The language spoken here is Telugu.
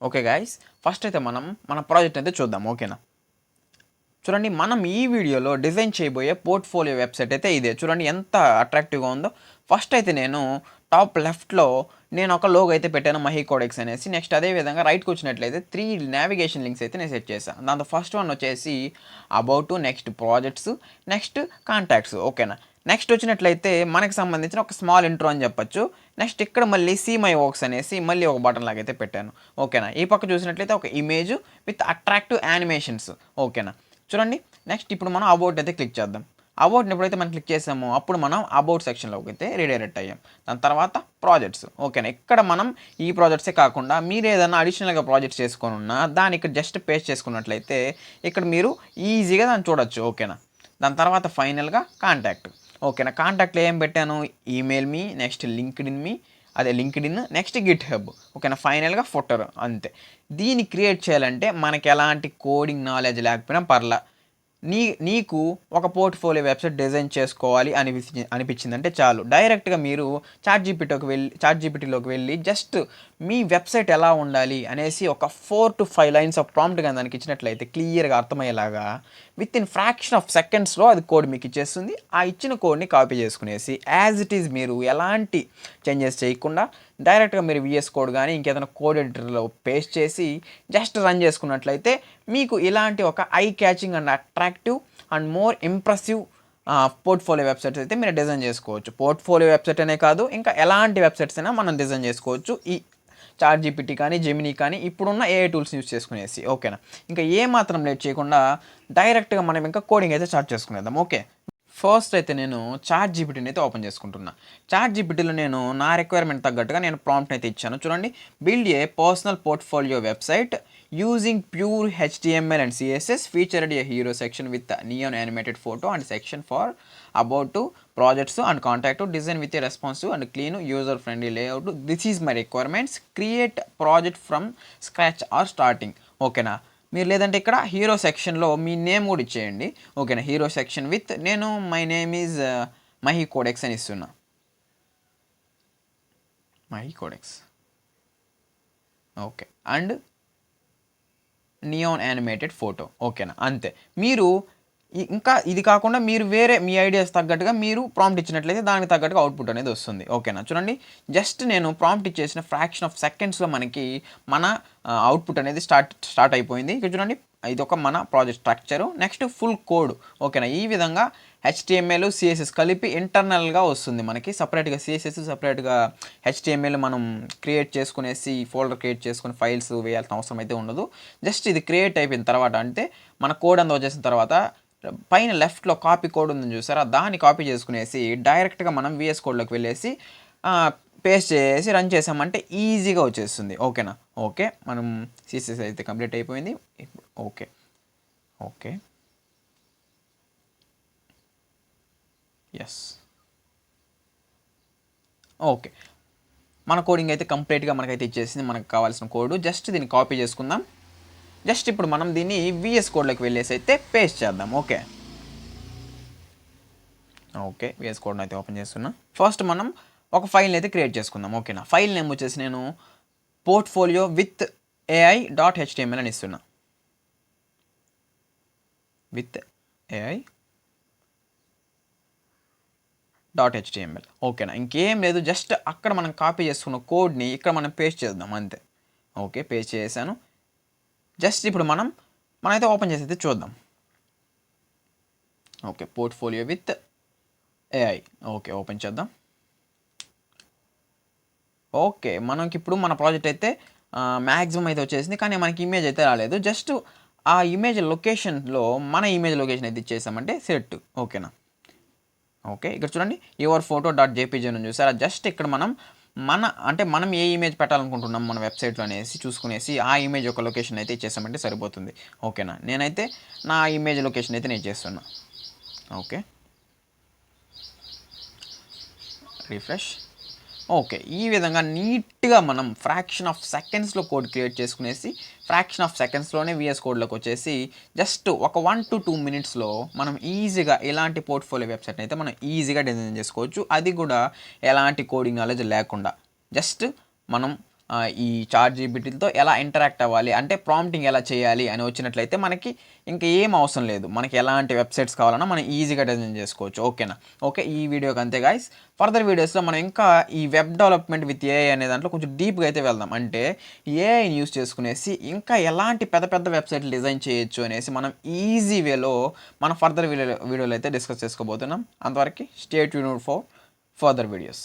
ఓకే గైస్, ఫస్ట్ అయితే మనం మన ప్రాజెక్ట్ అయితే చూద్దాం. ఓకేనా? చూడండి, మనం ఈ వీడియోలో డిజైన్ చేయబోయే పోర్ట్ఫోలియో వెబ్సైట్ అయితే ఇదే. చూడండి ఎంత అట్రాక్టివ్గా ఉందో. ఫస్ట్ అయితే నేను టాప్ లెఫ్ట్లో నేను ఒక లోగో అయితే పెట్టాను, మహీ కోడెక్స్ అనేసి. నెక్స్ట్ అదే విధంగా రైట్కి వచ్చినట్లయితే 3 నావిగేషన్ లింక్స్ అయితే నేను సెట్ చేశాను. దాంతో ఫస్ట్ వన్ వచ్చేసి about, next projects, next contacts. ఓకేనా? నెక్స్ట్ వచ్చినట్లయితే మనకి సంబంధించిన ఒక స్మాల్ ఇంట్రో అని చెప్పొచ్చు. నెక్స్ట్ ఇక్కడ మళ్ళీ సీ మై వర్క్స్ అనేసి మళ్ళీ ఒక బటన్ లాగైతే పెట్టాను. ఓకేనా? ఈ పక్క చూసినట్లయితే ఒక ఇమేజ్ విత్ అట్రాక్టివ్ యానిమేషన్స్. ఓకేనా? చూడండి, నెక్స్ట్ ఇప్పుడు మనం అబౌట్ అయితే క్లిక్ చేద్దాం. అబౌట్ని ఎప్పుడైతే మనం క్లిక్ చేసామో అప్పుడు మనం అబౌట్ సెక్షన్లోకి అయితే రీడైరెక్ట్ అయ్యాం. దాని తర్వాత ప్రాజెక్ట్స్. ఓకేనా? ఇక్కడ మనం ఈ ప్రాజెక్ట్సే కాకుండా మీరు ఏదైనా అడిషనల్గా ప్రాజెక్ట్స్ చేసుకొని ఉన్నా దాన్ని ఇక్కడ జస్ట్ పేస్ట్ చేసుకున్నట్లయితే ఇక్కడ మీరు ఈజీగా దాన్ని చూడొచ్చు. ఓకేనా? దాని తర్వాత ఫైనల్గా కాంటాక్ట్. ఓకేనా? కాంటాక్ట్లో ఏం పెట్టాను? ఈమెయిల్ మీ, నెక్స్ట్ లింక్డ్ఇన్ మీ, అదే లింక్డ్ఇన్, నెక్స్ట్ గిట్ హబ్. ఓకేనా? ఫైనల్గా ఫుటర్. అంతే. దీన్ని క్రియేట్ చేయాలంటే మనకి ఎలాంటి కోడింగ్ నాలెడ్జ్ లేకపోయినా పర్లా, నీకు ఒక పోర్ట్ఫోలియో వెబ్సైట్ డిజైన్ చేసుకోవాలి అనిపించిందంటే చాలు, డైరెక్ట్గా మీరు చాట్ జీపీటీలోకి వెళ్ళి జస్ట్ మీ వెబ్సైట్ ఎలా ఉండాలి అనేసి ఒక 4 to 5 లైన్స్ ఆఫ్ ప్రాంప్ట్ కానీ దానికి ఇచ్చినట్లయితే క్లియర్గా అర్థమయ్యేలాగా విత్ ఇన్ ఫ్రాక్షన్ ఆఫ్ సెకండ్స్లో అది కోడ్ మీకు ఇచ్చేస్తుంది. ఆ ఇచ్చిన కోడ్ని కాపీ చేసుకునేసి యాజ్ ఇట్ ఈజ్ మీరు ఎలాంటి చేంజెస్ చేయకుండా డైరెక్ట్గా మీరు విఎస్ కోడ్ కానీ ఇంకేదైనా కోడ్ ఎడిటర్లో పేస్ట్ చేసి జస్ట్ రన్ చేసుకున్నట్లయితే మీకు ఇలాంటి ఒక I catching and attractive and more impressive portfolio websites అయితే మీరు డిజైన్ చేసుకోవచ్చు. పోర్ట్ఫోలియో వెబ్సైట్ అనే కాదు, ఇంకా ఎలాంటి వెబ్సైట్స్ అయినా మనం డిజైన్ చేసుకోవచ్చు ఈ చాట్ జీపీటీ కానీ జెమినీ కానీ ఇప్పుడున్న ఏఐ టూల్స్ యూస్ చేసుకునేసి. ఓకేనా? ఇంకా ఏ మాత్రం లేట్ చేయకుండా డైరెక్ట్గా మనం ఇంకా కోడింగ్ అయితే స్టార్ట్ చేసుకునేద్దాం. ఓకే, ఫస్ట్ అయితే నేను చాట్ జీపీటీని అయితే ఓపెన్ చేసుకుంటున్నా. చాట్ జీపీటీలో నేను నా రిక్వైర్మెంట్ తగ్గట్టుగా నేను ప్రాంప్ట్ అయితే ఇచ్చాను. చూడండి, build a personal portfolio website using pure HTML and CSS featured a hero section with neon animated photo and section for about two projects and contact design with a responsive and clean user friendly layout. This is my requirements. Create project from scratch or starting. ఓకేనా? మీరు లేదంటే ఇక్కడ హీరో సెక్షన్లో మీ నేమ్ కూడా ఇచ్చేయండి. ఓకేనా? హీరో సెక్షన్ విత్ నేను my name is Mahi codex అని ఇస్తున్నా. Mahi codex. Okay, and neon animated photo. ఓకేనా? అంతే. మీరు ఇంకా ఇది కాకుండా మీరు వేరే మీ ఐడియాస్ తగ్గట్టుగా మీరు ప్రాంప్ట్ ఇచ్చినట్లయితే దానికి తగ్గట్టుగా అవుట్పుట్ అనేది వస్తుంది. ఓకేనా? చూడండి, జస్ట్ నేను ప్రాంప్ట్ ఇచ్చేసిన ఫ్రాక్షన్ ఆఫ్ సెకండ్స్లో మనకి మన అవుట్పుట్ అనేది స్టార్ట్ అయిపోయింది. ఇక్కడ చూడండి, ఇది ఒక మన project structure. Next full code. ఓకేనా? ఈ విధంగా హెచ్టిఎంఎల్ సిఎస్ఎస్ కలిపి ఇంటర్నల్గా వస్తుంది మనకి. సపరేట్గా సిఎస్ఎస్ సపరేట్గా హెచ్టిఎంఎల్ మనం క్రియేట్ చేసుకునేసి ఫోల్డర్ క్రియేట్ చేసుకుని ఫైల్స్ వేయాల్సిన అవసరం అయితే ఉండదు. జస్ట్ ఇది క్రియేట్ అయిపోయిన తర్వాత అంటే మన కోడ్ అంతా వచ్చేసిన తర్వాత పైన లెఫ్ట్లో కాపీ కోడ్ ఉందని చూసారా, దాన్ని కాపీ చేసుకునేసి డైరెక్ట్గా మనం విఎస్ కోడ్లోకి వెళ్ళేసి పేస్ట్ చేసి రన్ చేసామంటే ఈజీగా వచ్చేస్తుంది. ఓకేనా? ఓకే, మనం సిఎస్ఎస్ అయితే కంప్లీట్ అయిపోయింది. ఓకే ఓకే ఎస్ ఓకే, మన కోడింగ్ అయితే కంప్లీట్గా మనకైతే ఇచ్చేసింది. మనకు కావాల్సిన కోడ్ జస్ట్ దీన్ని కాపీ చేసుకుందాం. జస్ట్ ఇప్పుడు మనం దీన్ని విఎస్ కోడ్లోకి వెళ్ళేసి అయితే పేస్ట్ చేద్దాం. ఓకే ఓకే, విఎస్ కోడ్ని అయితే ఓపెన్ చేస్తున్నా. ఫస్ట్ మనం ఒక ఫైల్ని అయితే క్రియేట్ చేసుకుందాం. ఓకేనా? ఫైల్ నేమ్ వచ్చేసి నేను portfolio with AI dot HTML అని ఇస్తున్నా. With AI dot HTML. ఓకేనా? ఇంకేం లేదు, జస్ట్ అక్కడ మనం కాపీ చేసుకున్న కోడ్ని ఇక్కడ మనం పేస్ట్ చేద్దాం అంతే. ఓకే, పేస్ట్ చేసాను. జస్ట్ ఇప్పుడు మనమైతే ఓపెన్ చేసి అయితే చూద్దాం. Okay, portfolio with AI. Okay, open చేద్దాం. ఓకే, మనకి ఇప్పుడు మన ప్రాజెక్ట్ అయితే మ్యాక్సిమం అయితే వచ్చేసింది, కానీ మనకి ఇమేజ్ అయితే రాలేదు. జస్ట్ ఆ ఇమేజ్ లొకేషన్లో మన ఇమేజ్ లొకేషన్ అయితే ఇచ్చేసామంటే సెట్. ఓకేనా? ఓకే, ఇక్కడ చూడండి, యువర్ ఫోటో డాట్ జేపీజీ అని చూసారా. జస్ట్ ఇక్కడ మనం ఏ ఇమేజ్ పెట్టాలనుకుంటున్నాం మన వెబ్సైట్లో అనేసి చూసుకునేసి ఆ ఇమేజ్ యొక్క లొకేషన్ అయితే ఇచ్చేసామంటే సరిపోతుంది. ఓకేనా? నేనైతే నా ఇమేజ్ లొకేషన్ అయితే నేను చేస్తున్నా. Okay, refresh. ఓకే, ఈ విధంగా నీట్గా మనం ఫ్రాక్షన్ ఆఫ్ సెకండ్స్లో కోడ్ క్రియేట్ చేసుకునేసి ఫ్రాక్షన్ ఆఫ్ సెకండ్స్లోనే విఎస్ కోడ్లోకి వచ్చేసి జస్ట్ ఒక 1 to 2 మినిట్స్లో మనం ఈజీగా ఎలాంటి పోర్ట్ఫోలియో వెబ్సైట్ని అయితే మనం ఈజీగా డిజైన్ చేసుకోవచ్చు. అది కూడా ఎలాంటి కోడింగ్ నాలెడ్జ్ లేకుండా జస్ట్ మనం ఈ చాట్ జీపీటీతో ఎలా ఇంటరాక్ట్ అవ్వాలి, అంటే ప్రాంప్టింగ్ ఎలా చేయాలి అని వచ్చినట్లయితే మనకి ఇంకా ఏం అవసరం లేదు. మనకి ఎలాంటి వెబ్సైట్స్ కావాలన్నా మనం ఈజీగా డిజైన్ చేసుకోవచ్చు. ఓకేనా? ఓకే, ఈ వీడియోకి అంతే గాయ్స్. ఫర్దర్ వీడియోస్లో మనం ఇంకా ఈ వెబ్ డెవలప్మెంట్ విత్ ఏఐ అనే దాంట్లో కొంచెం డీప్గా అయితే వెళ్దాం. అంటే ఏఐని యూస్ చేసుకునేసి ఇంకా ఎలాంటి పెద్ద పెద్ద వెబ్సైట్లు డిజైన్ చేయొచ్చు అనేసి మనం ఈజీ వేలో మనం ఫర్దర్ వీడియోలో అయితే డిస్కస్ చేసుకోబోతున్నాం. అంతవరకు stay tuned for further videos.